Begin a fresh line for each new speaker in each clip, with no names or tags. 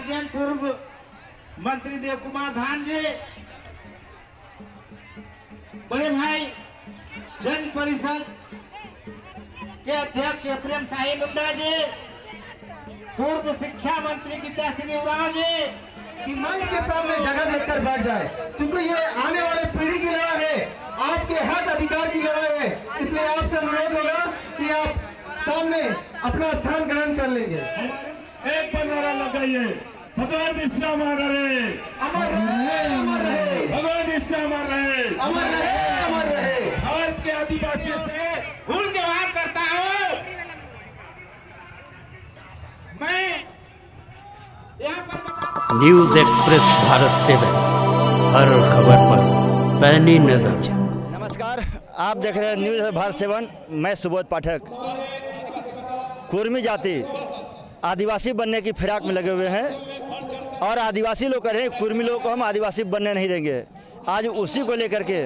Guardian पूर्व मंत्री देव कुमार धान जी, बड़े भाई जन परिषद के अध्यक्ष प्रेम साही मुंडा जी, पूर्व शिक्षा मंत्री गीताश्री उरांव जी
कि मंच के सामने जगह लेकर बैठ जाए, क्योंकि ये आने वाले पीढ़ी की लड़ाई है, आपके हक अधिकार की लड़ाई है। इसलिए आपसे अनुरोध होगा कि आप सामने अपना स्थान ग्रहण कर लेंगे।
एक बार नारा लगाइए, भगवान बिरसा अमर रहे,
अमर रहे, अमर रहे,
भगवान बिरसा अमर रहे,
अमर रहे, अमर रहे।
भारत के आदिवासियों से
भूल के बात करता हूँ। मैं यहाँ पर
न्यूज एक्सप्रेस भारत 7, हर खबर पर पैनी नजर।
नमस्कार, आप देख रहे हैं न्यूज भारत 7। मैं सुबोध पाठक। कुर्मी जाति आदिवासी बनने की फिराक में लगे हुए हैं और आदिवासी लोग कह रहे हैं कुर्मी लोगों को हम आदिवासी बनने नहीं देंगे। आज उसी को लेकर के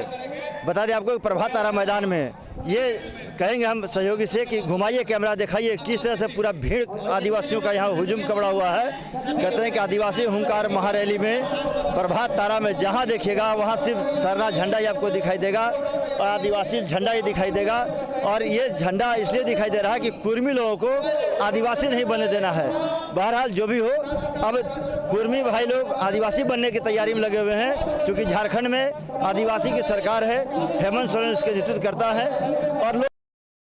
बता दें आपको, प्रभात तारा मैदान में ये कहेंगे हम सहयोगी से कि घुमाइए कैमरा, दिखाइए किस तरह से पूरा भीड़ आदिवासियों का यहाँ हुजूम कबड़ा हुआ है। कहते हैं कि आदिवासी हुंकार महारैली में प्रभात तारा में जहाँ देखिएगा वहाँ सिर्फ सरना झंडा ही आपको दिखाई देगा और आदिवासी झंडा ही दिखाई देगा। और ये झंडा इसलिए दिखाई दे रहा है कि कुर्मी लोगों को आदिवासी नहीं बनने देना है। बहरहाल जो भी हो, अब कुर्मी भाई लोग आदिवासी बनने की तैयारी में लगे हुए हैं, क्योंकि झारखंड में आदिवासी की सरकार है, हेमंत सोरेन उसके नेतृत्व करता है और लोग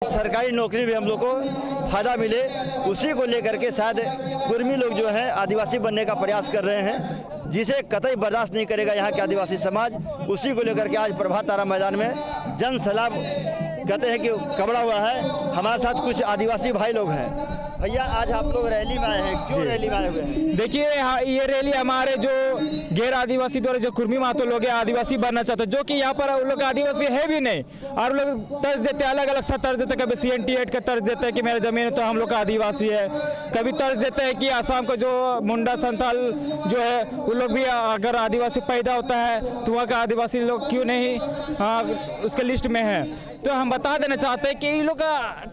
सरकारी नौकरी भी हम लोग को फायदा मिले, उसी को लेकर के शायद कुर्मी लोग जो हैं आदिवासी बनने का प्रयास कर रहे हैं, जिसे कतई बर्दाश्त नहीं करेगा यहाँ के आदिवासी समाज। उसी को लेकर के आज प्रभात तारा मैदान में जन सैलाब कहते हैं कि कबड़ा हुआ है। हमारे साथ कुछ आदिवासी भाई लोग हैं। भैया, आज आप लोग रैली में आए हैं, क्यों रैली में आए हुए हैं?
देखिए, ये रैली हमारे जो गैर आदिवासी द्वारा जो कुर्मी महतो लोग हैं आदिवासी बनना चाहते हैं, जो कि यहाँ पर उन लोग आदिवासी है भी नहीं, और लोग तर्ज देते हैं, अलग अलग सा तर्ज देते हैं। कभी CNT8 का तर्ज देते हैं कि मेरा जमीन है तो हम लोग का आदिवासी है। कभी तर्ज देते हैं कि आसाम का जो मुंडा संथाल जो है उन लोग भी अगर आदिवासी पैदा होता है तो वहाँ का आदिवासी लोग क्यों नहीं उसके लिस्ट में है। तो हम बता देना चाहते हैं कि ये लोग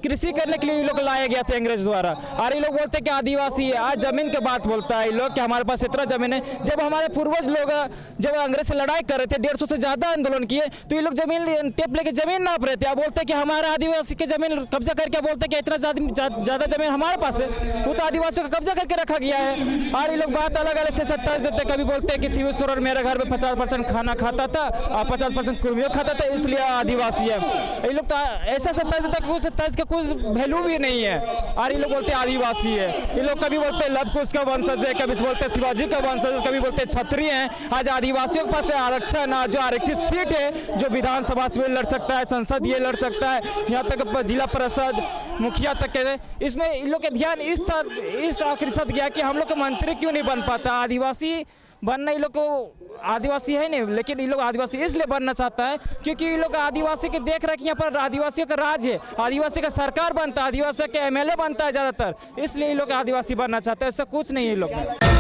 कृषि करने के लिए ये लोग लाया गया था अंग्रेज द्वारा, और ये लोग बोलते हैं कि आदिवासी है। आज जमीन की बात बोलता है ये लोग कि हमारे पास इतना जमीन है। जब हमारे पूर्वज लोग जब अंग्रेज से लड़ाई कर रहे थे, 150 से ज़्यादा आंदोलन किए, तो ये लोग जमीन टेप लेके जमीन नाप रहे थे। आप बोलते हैं कि हमारा आदिवासी की जमीन कब्जा करके बोलते हैं कि इतना ज़्यादा जमीन हमारे पास है, वो तो आदिवासियों का कब्जा करके रखा गया है। और ये लोग बात अलग अलग से सत्ता देते। कभी बोलते हैं कि शिव सोरेन मेरे घर में 50% खाना खाता था और 50% कुर्मियों खाता था, इसलिए आदिवासी है। ये लोग तो ऐसा सत्ता देता है कि उस सत्ता का कुछ वैल्यू भी नहीं है, और ये लोग बोलते हैं आदिवासी है। ये लोग कभी बोलते हैं लवकुश का वंशज है, कभी बोलते हैं शिवाजी का वंशज, कभी बोलते हैं क्षत्रिय हैं। आज आदिवासियों के पास आरक्षण, जो आरक्षित सीट है, जो विधानसभा से लड़ सकता है, संसद ये लड़ सकता है, यहाँ तक जिला परिषद मुखिया तक के, इसमें इन लोग के ध्यान इस आखिरी सद गया कि हम लोग का मंत्री क्यों नहीं बन पाता। आदिवासी बनना, ये लोग को आदिवासी है नहीं, लेकिन ये लोग आदिवासी इसलिए बनना चाहता है क्योंकि ये लोग आदिवासी के देख रहे कि यहाँ पर आदिवासियों का राज है, आदिवासी का सरकार बनता है, आदिवासी के MLA बनता है ज़्यादातर, इसलिए ये लोग आदिवासी बनना चाहते हैं। ऐसा कुछ नहीं है ये लोग।